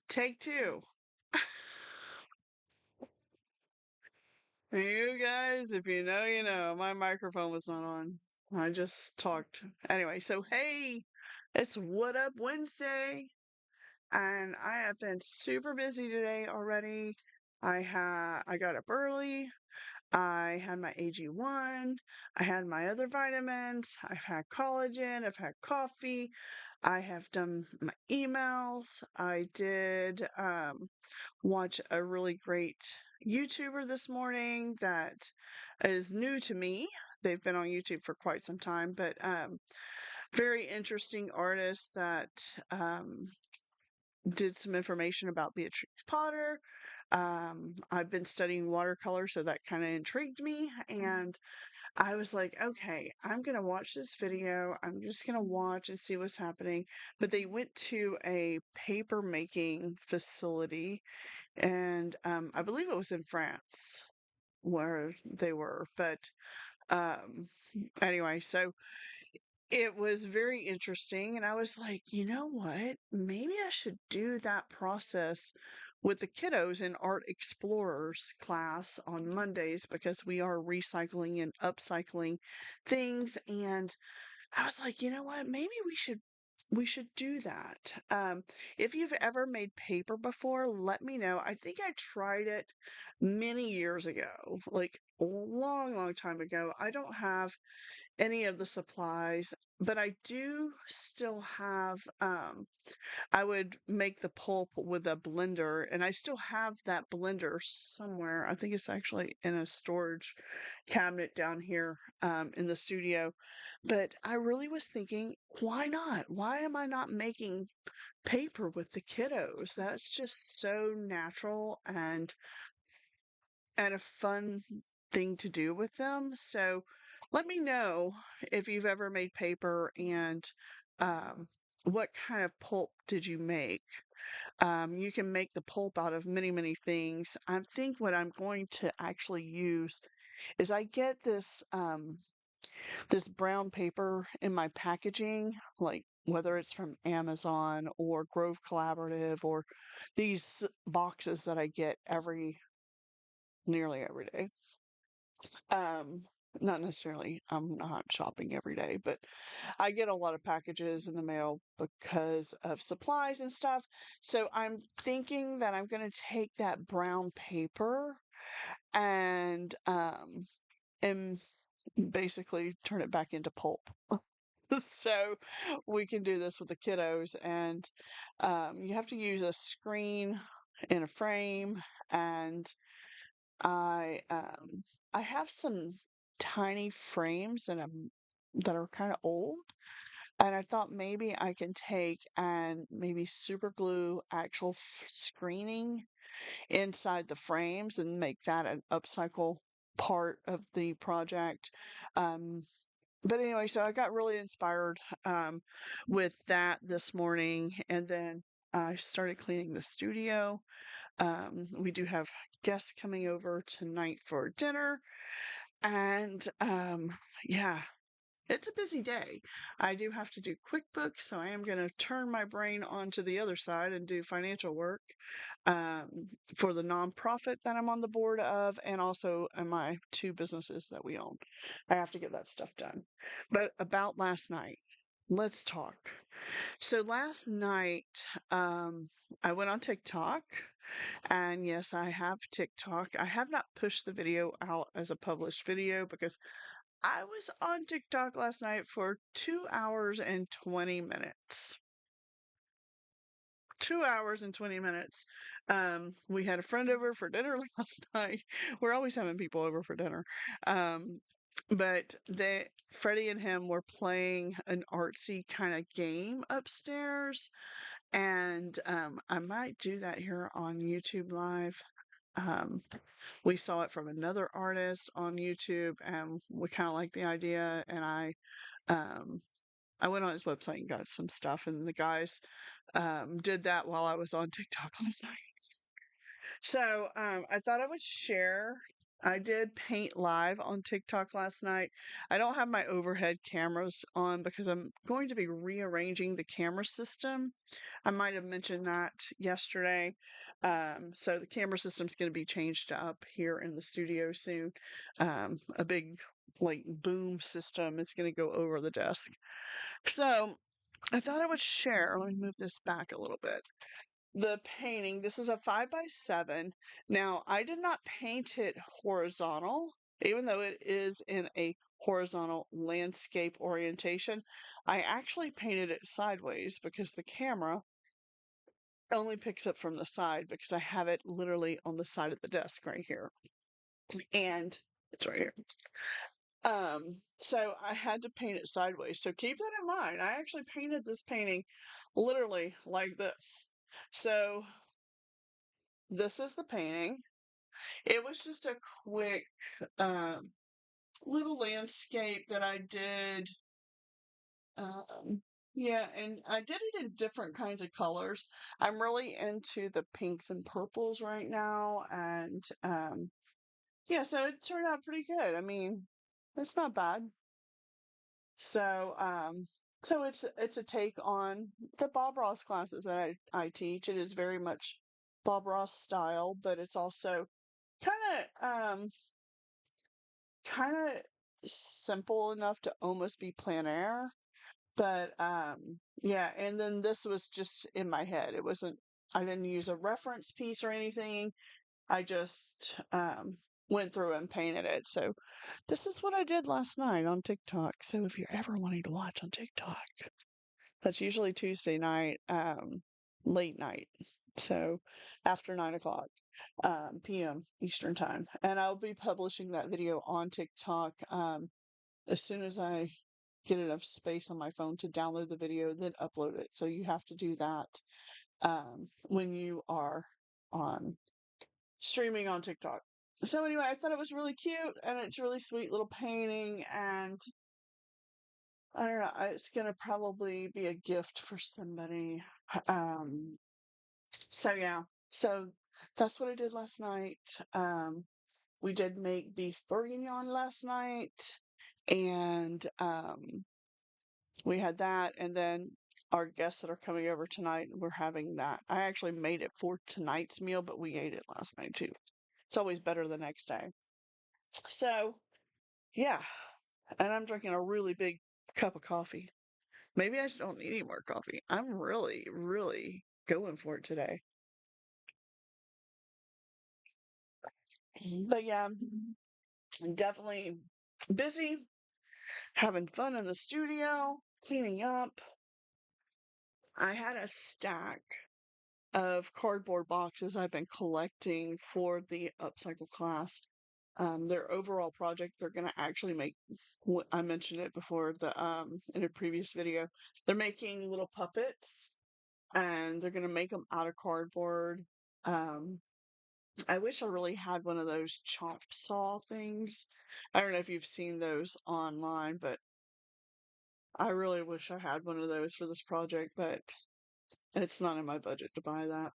Take two. You guys, if you know, you know. My microphone was not on. I just talked. Anyway, so hey, it's What Up Wednesday, and I have been super busy today already. I got up early. I had my AG1. I had my other vitamins. I've had collagen. I've had coffee. I have done my emails. I did watch a really great YouTuber this morning that is new to me. They've been on YouTube for quite some time, but very interesting artist that did some information about Beatrix Potter. I've been studying watercolor, so that kind of intrigued me. And I was like, okay, I'm going to watch this video. I'm just going to watch and see what's happening. But they went to a paper making facility, and I believe it was in France where they were. But um, anyway, so it was very interesting, and I was like, you know what? Maybe I should do that process with the kiddos in Art Explorers class on Mondays because we are recycling and upcycling things. And I was like, you know what? Maybe we should do that. If you've ever made paper before, let me know. I think I tried it many years ago, like a long, long time ago. I don't have any of the supplies, but I do still have I would make the pulp with a blender, and I still have that blender somewhere. I think it's actually in a storage cabinet down here in the studio. But I really was thinking, why not? Why am I not making paper with the kiddos? That's just so natural and a fun thing to do with them. So let me know if you've ever made paper and um, what kind of pulp did you make? You can make the pulp out of many, many things. I think what I'm going to actually use is I get this brown paper in my packaging, like whether it's from Amazon or Grove Collaborative or these boxes that I get nearly every day. Um, Not necessarily, I'm not shopping every day, but I get a lot of packages in the mail because of supplies and stuff. So I'm thinking that I'm going to take that brown paper and and basically turn it back into pulp. So we can do this with the kiddos, and you have to use a screen in a frame, and I I have some tiny frames that are kind of old, and I thought maybe I can take and maybe super glue actual screening inside the frames and make that an upcycle part of the project. Um, but anyway, so I got really inspired with that this morning, and then I started cleaning the studio. We do have guests coming over tonight for dinner, and yeah, it's a busy day. I do have to do QuickBooks, so I am going to turn my brain onto the other side and do financial work um, for the nonprofit that I'm on the board of, and also in my two businesses that we own. I have to get that stuff done. But about last night, let's talk. So last night, I went on TikTok, and yes, I have TikTok. I have not pushed the video out as a published video because I was on TikTok last night for 2 hours and 20 minutes. 2 hours and 20 minutes. We had a friend over for dinner last night. We're always having people over for dinner. Um, but Freddie and him were playing an artsy kind of game upstairs, and I might do that here on YouTube Live. Um, we saw it from another artist on YouTube, and we kind of liked the idea. And um, I went on his website and got some stuff, and the guys did that while I was on TikTok last night. So I thought I would share. I did paint live on TikTok last night. I don't have my overhead cameras on because I'm going to be rearranging the camera system. I might have mentioned that yesterday. So the camera system's going to be changed up here in the studio soon. A big like boom system is going to go over the desk. So I thought I would share. Let me move this back a little bit. The painting, this is a 5x7. Now, I did not paint it horizontal, even though it is in a horizontal landscape orientation. I actually painted it sideways because the camera only picks up from the side because I have it literally on the side of the desk right here. And it's right here. So I had to paint it sideways. So keep that in mind. I actually painted this painting literally like this. So this is the painting. It was just a quick um, little landscape that I did. Um, yeah, and I did it in different kinds of colors. I'm really into the pinks and purples right now, and yeah, so it turned out pretty good. I mean, it's not bad. So, so it's a take on the Bob Ross classes that I teach. It is very much Bob Ross style, but it's also kind of simple enough to almost be plein air. But yeah, and then this was just in my head. It wasn't, I didn't use a reference piece or anything. I just went through and painted it. So this is what I did last night on TikTok. So if you're ever wanting to watch on TikTok, that's usually Tuesday night, late night. So after 9 o'clock p.m. Eastern time. And I'll be publishing that video on TikTok as soon as I get enough space on my phone to download the video, then upload it. So you have to do that when you are on streaming on TikTok. So anyway, I thought it was really cute and it's a really sweet little painting and I don't know, it's gonna probably be a gift for somebody. Um so yeah. So that's what I did last night. We did make beef bourguignon last night and we had that, and then our guests that are coming over tonight, we're having that. I actually made it for tonight's meal, but we ate it last night too. It's always better the next day. So, yeah, and I'm drinking a really big cup of coffee. Maybe I just don't need any more coffee. I'm really, really going for it today. But yeah, definitely busy, having fun in the studio, cleaning up. I had a stack of cardboard boxes I've been collecting for the upcycle class. Their overall project, they're going to actually make, I mentioned it before in a previous video, they're making little puppets and they're going to make them out of cardboard. Um, I wish I really had one of those chomp saw things. I don't know if you've seen those online, but I really wish I had one of those for this project, but it's not in my budget to buy that.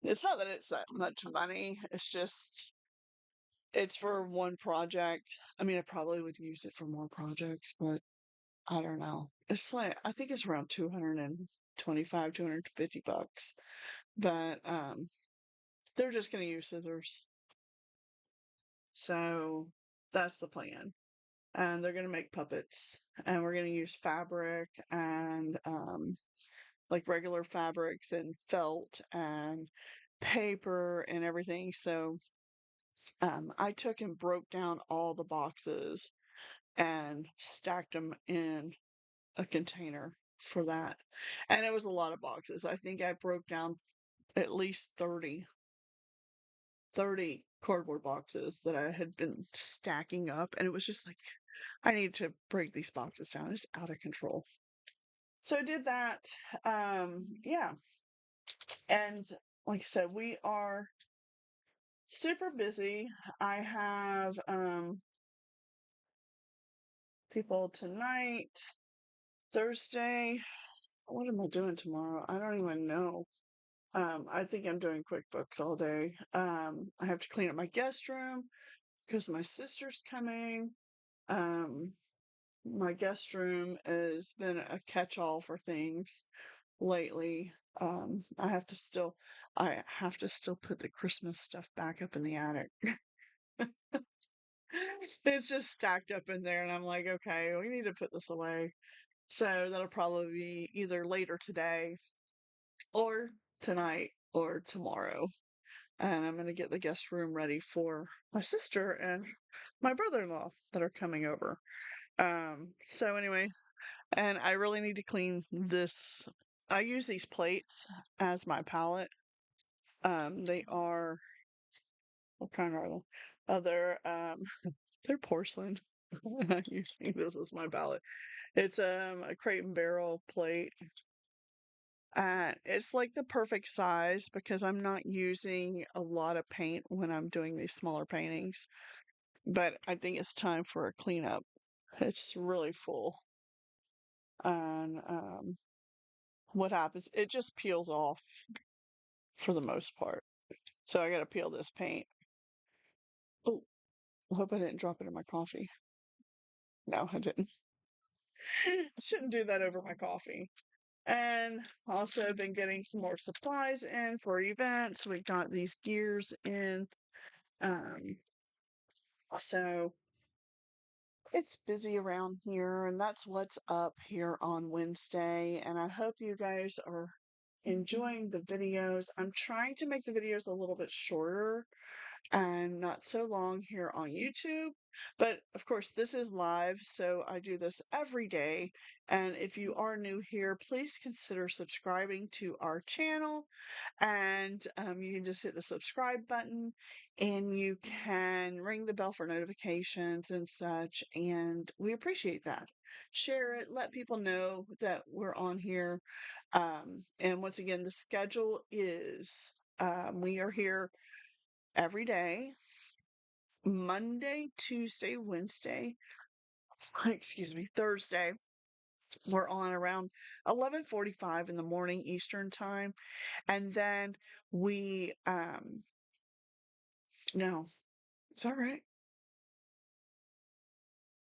It's not that it's that much money. It's just it's for one project. I mean, I probably would use it for more projects, but I don't know. It's like I think it's around 225, $250. But they're just gonna use scissors. So that's the plan. And they're gonna make puppets. And we're gonna use fabric and like regular fabrics and felt and paper and everything. So I took and broke down all the boxes and stacked them in a container for that. And it was a lot of boxes. I think I broke down at least 30 cardboard boxes that I had been stacking up. And it was just like, I need to break these boxes down. It's out of control. So I did that. Yeah. And like I said, we are super busy. I have people tonight, Thursday. What am I doing tomorrow? I don't even know. I think I'm doing QuickBooks all day. I have to clean up my guest room because my sister's coming. Um, my guest room has been a catch-all for things lately. I have to still put the Christmas stuff back up in the attic. It's just stacked up in there, and I'm like, okay, we need to put this away. So that'll probably be either later today or tonight or tomorrow. And I'm going to get the guest room ready for my sister and my brother-in-law that are coming over. So anyway, and I really need to clean this. I use these plates as my palette. They are, what kind are they? They're porcelain. I'm using this as my palette. It's a Crate and Barrel plate. It's like the perfect size because I'm not using a lot of paint when I'm doing these smaller paintings. But I think it's time for a cleanup. It's really full. And what happens? It just peels off for the most part. So I gotta peel this paint. Oh, I hope I didn't drop it in my coffee. No, I didn't. Shouldn't do that over my coffee. And also been getting some more supplies in for events. We got these gears in. Um, so it's busy around here, and that's what's up here on Wednesday. And I hope you guys are enjoying the videos. I'm trying to make the videos a little bit shorter and not so long here on YouTube. But of course, this is live, so I do this every day. And if you are new here, please consider subscribing to our channel. And you can just hit the subscribe button and you can ring the bell for notifications and such. And we appreciate that. Share it, let people know that we're on here. And once again, the schedule is we are here every day, Monday, Tuesday, Wednesday, excuse me, Thursday. We're on around 11:45 in the morning Eastern time, and then we no, is that right?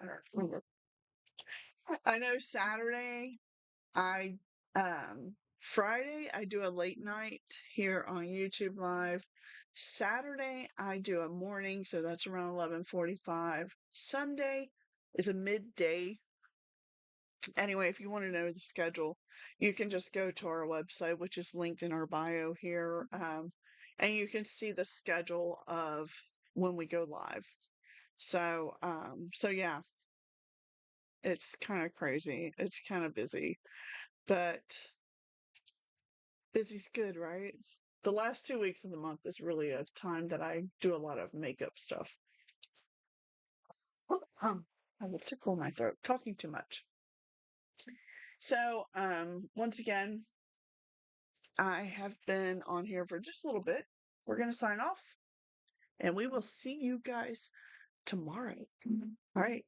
I don't remember. I know Saturday I Friday I do a late night here on YouTube Live. Saturday I do a morning, so that's around 11:45. Sunday is a midday. Anyway, if you want to know the schedule, you can just go to our website, which is linked in our bio here, and you can see the schedule of when we go live. So yeah, it's kind of crazy. It's kind of busy, but busy's good, right? The last 2 weeks of the month is really a time that I do a lot of makeup stuff. I have a tickle in my throat, talking too much. So, once again, I have been on here for just a little bit. We're going to sign off and we will see you guys tomorrow. All right.